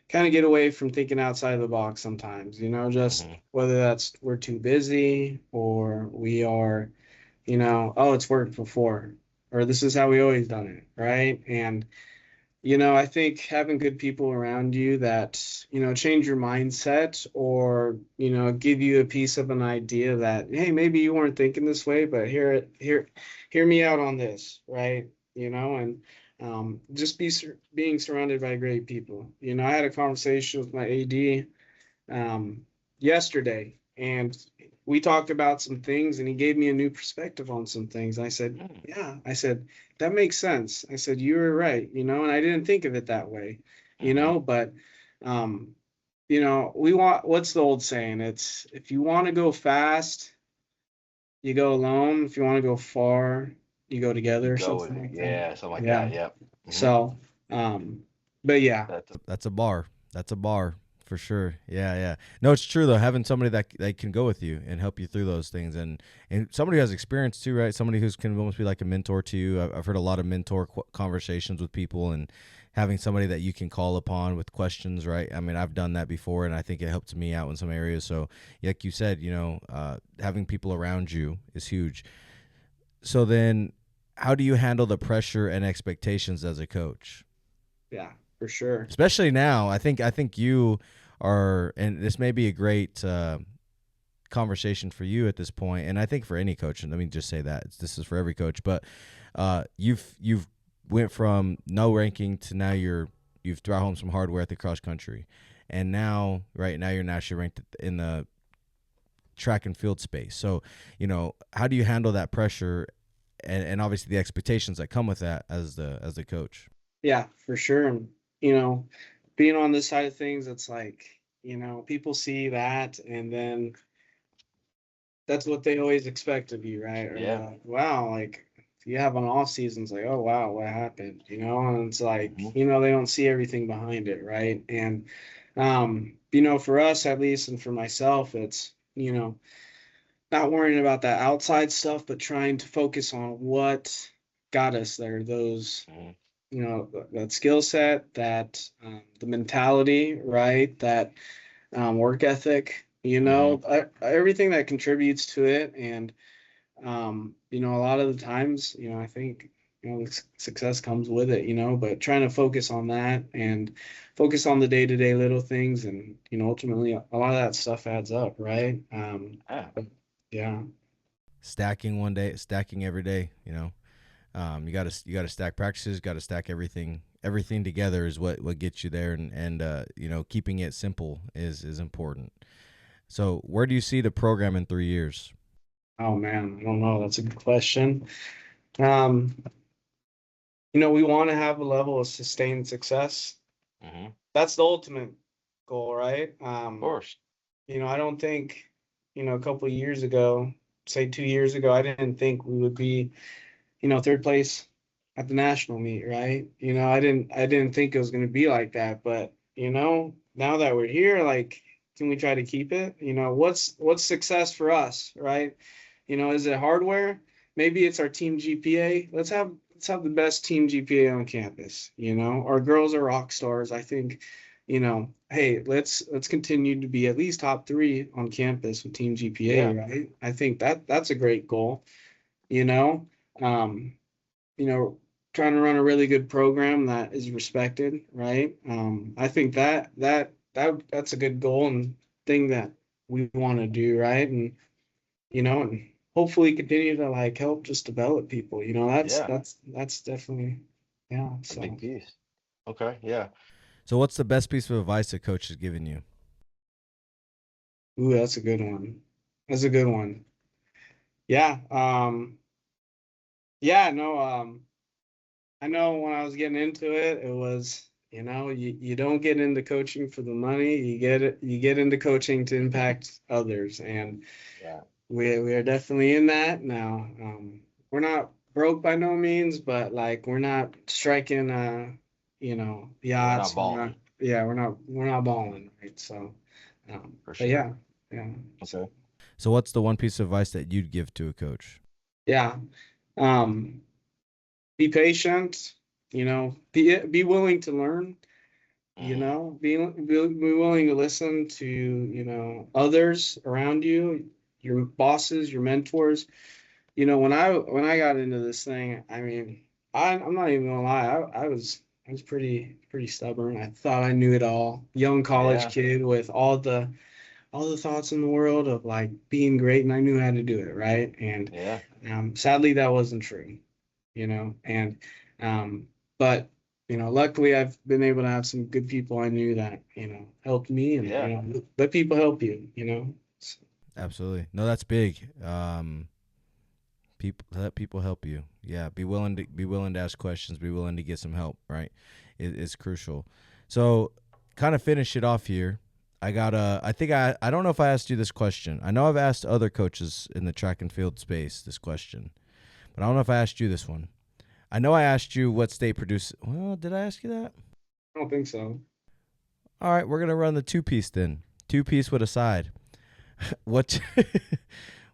kind of get away from thinking outside of the box sometimes, just whether that's we're too busy or we are, oh, it's worked before, or this is how we always done it, right? And I think having good people around you that, change your mindset, or, give you a piece of an idea that, hey, maybe you weren't thinking this way, but hear me out on this, right? And just being surrounded by great people. I had a conversation with my AD yesterday, and we talked about some things, and he gave me a new perspective on some things. I said, yeah, I said, that makes sense. I said, you were right, and I didn't think of it that way, but, we want, what's the old saying? It's, if you want to go fast, you go alone. If you want to go far, you go together, or something like that. Something like that. Yep. So, but yeah, That's a bar. That's a bar for sure. Yeah. No, it's true though. Having somebody that can go with you and help you through those things, and somebody who has experience too, right? Somebody who's can almost be like a mentor to you. I've heard a lot of mentor conversations with people, and having somebody that you can call upon with questions, right? I mean, I've done that before, and I think it helped me out in some areas. So, like you said, having people around you is huge. So then, how do you handle the pressure and expectations as a coach? yeah, for sure. Especially now, I think you are, and this may be a great conversation for you at this point, and I think for any coach. And let me just say that this is for every coach. But you've went from no ranking to now you've brought home some hardware at the cross country, and now you're nationally ranked in the track and field space. So how do you handle that pressure and obviously the expectations that come with that as the coach? Yeah, for sure. And, being on this side of things, it's like, people see that, and then that's what they always expect of you, right? Or like, wow, like if you have an off season, it's like, oh wow, what happened? And it's like, they don't see everything behind it, right? And for us at least, and for myself, it's, not worrying about that outside stuff, but trying to focus on what got us there. Those, that skill set, that the mentality, right? That work ethic, everything that contributes to it. And, a lot of the times, I think success comes with it, but trying to focus on that and focus on the day-to-day little things. And, ultimately a lot of that stuff adds up, right? Yeah. Stacking one day, stacking every day, you gotta stack practices, gotta stack everything together is what gets you there. And keeping it simple is important. So where do you see the program in 3 years? Oh man, I don't know. That's a good question. Um, we want to have a level of sustained success. Mm-hmm. That's the ultimate goal, right? Of course. I don't think, a couple of years ago, say 2 years ago, I didn't think we would be, third place at the national meet, right? I didn't think it was going to be like that, but now that we're here, like, can we try to keep it? What's success for us, right? Is it hardware? Maybe it's our team GPA. Let's have the best team GPA on campus. Our girls are rock stars. I think, hey, let's continue to be at least top 3 on campus with team GPA, right? I think that's a great goal. Um, trying to run a really good program that is respected, right? I think that's a good goal and thing that we want to do, right? And hopefully continue to like help just develop people. That's definitely, yeah. A So, big piece. Okay. Yeah. So what's the best piece of advice a coach has given you? ooh, that's a good one. That's a good one. Yeah. Yeah. No. I know when I was getting into it, it was, you don't get into coaching for the money. You get into coaching to impact others. And Yeah. we are definitely in that now. We're not broke by no means, but like we're not striking yachts. balling. We're not balling, right? So For but sure. yeah. Yeah. Okay. So what's the one piece of advice that you'd give to a coach? Yeah. Um be patient, be willing to learn, be willing to listen to, others around you, your bosses, your mentors. When I got into this thing, I mean, I'm not even gonna lie, I was pretty stubborn. I thought I knew it all. Young college Yeah. kid with all the thoughts in the world of like being great, and I knew how to do it, right? And Yeah. sadly, that wasn't true, and but luckily I've been able to have some good people I knew that helped me, and Yeah. let people help you, So, Absolutely. No, that's big. People let people help you. Yeah, be willing to ask questions, be willing to get some help, right? It's crucial. So, kind of finish it off here. I don't know if I asked you this question. I know I've asked other coaches in the track and field space this question, but I don't know if I asked you this one. I know I asked you what state produces. Well, did I ask you that? I don't think so. All right, we're gonna run the 2-piece then. 2-piece with a side. What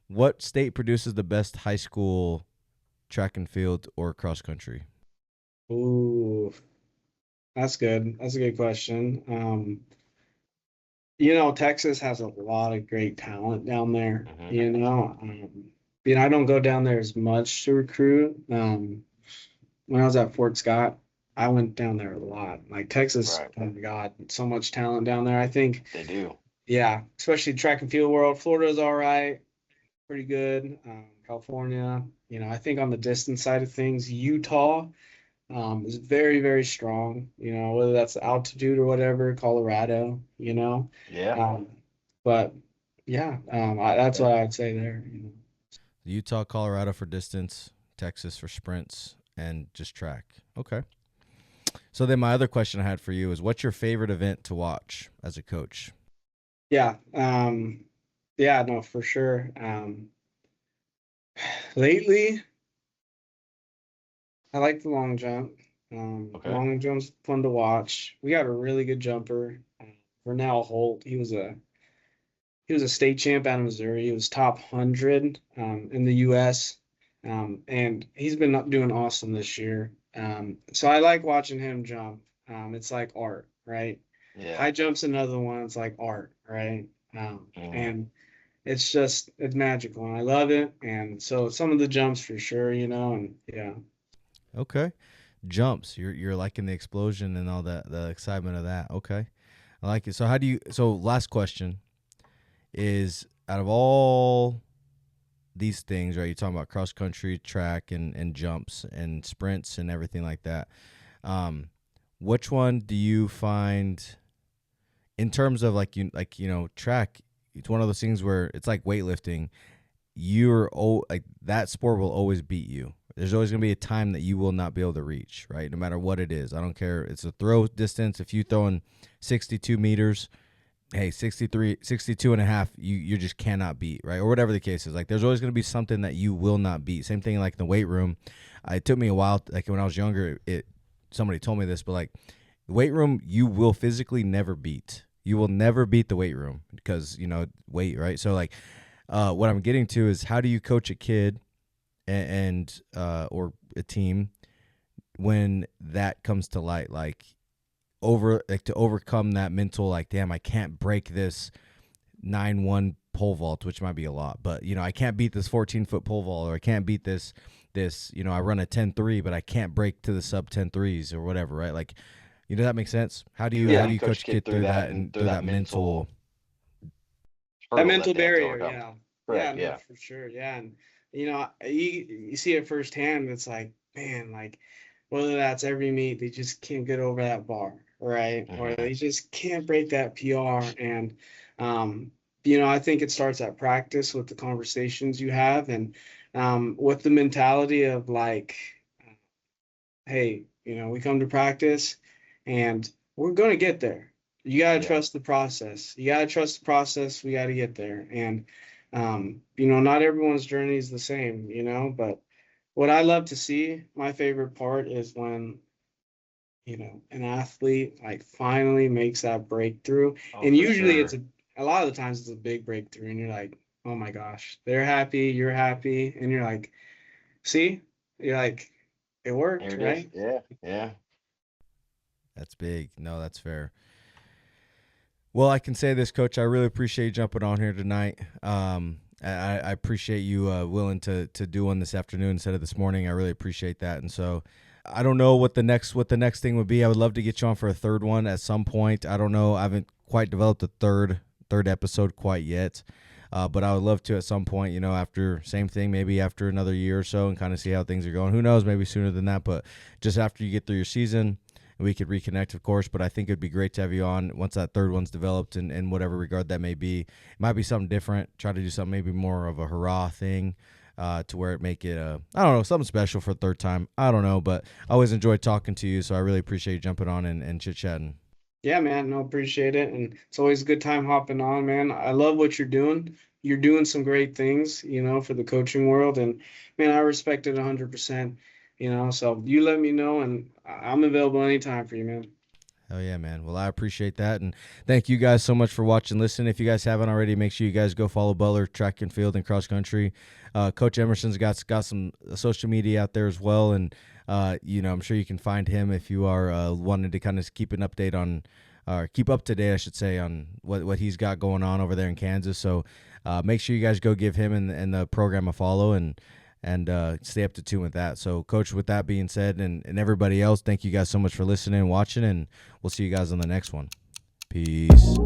what state produces the best high school track and field or cross country? Ooh, that's good. That's a good question. Texas has a lot of great talent down there. Mm-hmm. I don't go down there as much to recruit. When I was at Fort Scott, I went down there a lot. Like Texas, Right. oh my God, so much talent down there. I think, They do. yeah, especially track and field world. Florida's all right, pretty good. California, I think on the distance side of things, Utah is very, very strong, whether that's altitude or whatever, Colorado. Yeah. Um, but yeah, that's Okay. what I'd say there. Utah, Colorado for distance, Texas for sprints, and just track. Okay. So then my other question I had for you is what's your favorite event to watch as a coach? Yeah. Yeah, no, for sure. Lately, I like the long jump. Okay. Long jump's fun to watch. We got a really good jumper, Vernell Holt. He was a state champ out of Missouri. He was top 100 in the U.S. And he's been doing awesome this year. So I like watching him jump. It's like art, right? Yeah. High jump's another one. It's like art, right? Mm-hmm. And it's magical, and I love it. And so some of the jumps for sure, and yeah. Okay. Jumps. You're liking the explosion and all that, the excitement of that. Okay. I like it. So last question is, out of all these things, right? You're talking about cross country, track, and jumps and sprints and everything like that. Which one do you find, in terms of track? It's one of those things where it's like weightlifting. That sport will always beat you. There's always going to be a time that you will not be able to reach, right? No matter what it is. I don't care. It's a throw distance. If you throwing 62 meters, hey, 62 and a half, you just cannot beat, right? Or whatever the case is. Like, there's always going to be something that you will not beat. Same thing like in the weight room. It took me a while, like when I was younger, somebody told me this, but like the weight room, you will physically never beat. You will never beat the weight room because, weight, right? So like what I'm getting to is, how do you coach a kid and or a team when that comes to light, to overcome that mental, like, damn, I can't break this 9-1 pole vault, which might be a lot, but I can't beat this 14-foot pole vault, or I can't beat this I run a 10-3, but I can't break to the sub 10-3s or whatever, right? Like, that makes sense. How do you coach a kid through that and through that mental barrier? Yeah. Right, No, for sure. Yeah. And you see it firsthand. It's like, man, like, whether that's every meet, they just can't get over that bar, right? Mm-hmm. Or they just can't break that PR. And I think it starts at practice with the conversations you have, and with the mentality of like, hey, we come to practice and we're going to get there. You got to trust the process. We got to get there. And, not everyone's journey is the same, but what I love to see, my favorite part is when, an athlete like finally makes that breakthrough. And usually a lot of the times it's a big breakthrough, and you're like, oh my gosh, they're happy, you're happy. And you're like, see, you're like, it worked, right? Yeah. That's big. No, that's fair. Well, I can say this, Coach. I really appreciate you jumping on here tonight. I appreciate you willing to do one this afternoon instead of this morning. I really appreciate that. And so I don't know what the next thing would be. I would love to get you on for a third one at some point. I don't know. I haven't quite developed a third episode quite yet. But I would love to at some point, after, same thing, maybe after another year or so, and kind of see how things are going. Who knows, maybe sooner than that, but just after you get through your season, we could reconnect, of course. But I think it'd be great to have you on once that third one's developed, in whatever regard that may be. It might be something different. Try to do something maybe more of a hurrah thing, to where it make it, I don't know, something special for the third time. I don't know, but I always enjoyed talking to you, so I really appreciate you jumping on and chit-chatting. Yeah, man, no, appreciate it. And it's always a good time hopping on, man. I love what you're doing. You're doing some great things, for the coaching world. And, man, I respect it 100%, so you let me know, and I'm available anytime for you, man. Oh, yeah, man. Well, I appreciate that. And thank you guys so much for watching, listening. If you guys haven't already, make sure you guys go follow Butler track and field and cross country. Coach Emerson's got some social media out there as well. And, I'm sure you can find him if you are wanting to kind of keep an update on, or keep up to date, I should say, on what he's got going on over there in Kansas. So make sure you guys go give him and the program a follow and stay up to tune with that. So, Coach, with that being said, and everybody else, thank you guys so much for listening and watching, and we'll see you guys on the next one. Peace.